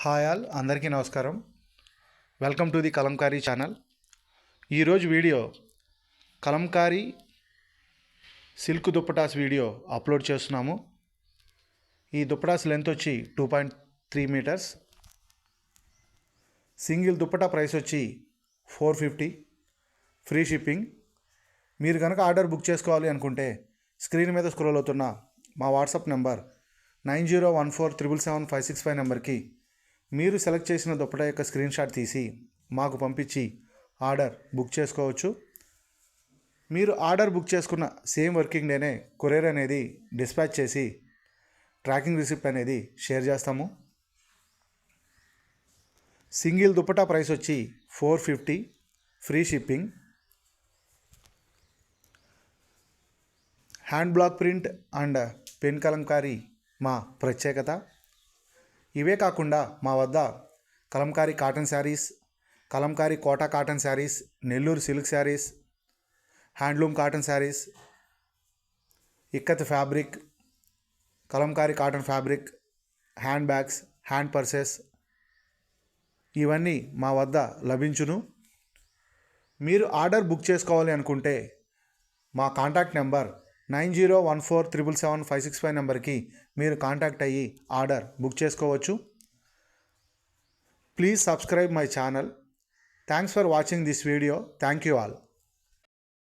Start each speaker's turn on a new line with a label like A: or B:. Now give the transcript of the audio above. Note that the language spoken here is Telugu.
A: హాయ్ ఆల్ అందరికీ నమస్కారం. Welcome to the Kalamkari channel. ఈరోజు video Kalamkari silk dupattas video upload చేస్తున్నాము. ఈ దుప్పటాస్ లెంత్ వచ్చి 2.3 మీటర్స్. సింగిల్ దుప్పటా ప్రైస్ వచ్చి 450, ఫ్రీ షిప్పింగ్. మీరు కనుక ఆర్డర్ బుక్ చేసుకోవాలి అనుకుంటే స్క్రీన్ మీద స్క్రోల్ అవుతున్న మా వాట్సాప్ నెంబర్ 9014777565 నెంబర్కి మీరు సెలెక్ట్ చేసిన దుప్పటా యొక్క స్క్రీన్ షాట్ తీసి మాకు పంపించి ఆర్డర్ బుక్ చేసుకోవచ్చు. మీరు ఆర్డర్ బుక్ చేసుకున్న సేమ్ వర్కింగ్ డేనే కొరియర్ అనేది డిస్పాచ్ చేసి ట్రాకింగ్ రిసిప్ట్ అనేది షేర్ చేస్తాము. సింగిల్ దుప్పటా ప్రైస్ వచ్చి 450, free shipping. Hand block print and pen kalamkari మా ప్రత్యేకత. ఇవే కాకుండా మా వద్ద kalamkari cotton saris, kalamkari Kota cotton saris, Nellore silk saris, handloom cotton saris, ikat fabric, kalamkari cotton fabric, hand bags, hand purses ఇవన్నీ మా వద్ద లభించును. మీరు ఆర్డర్ బుక్ చేసుకోవాలి అనుకుంటే మా కాంటాక్ట్ నెంబర్ 9014777565 నెంబర్కి మీరు కాంటాక్ట్ అయ్యి ఆర్డర్ బుక్ చేసుకోవచ్చు. Please subscribe my channel. Thanks for watching this video. Thank you all.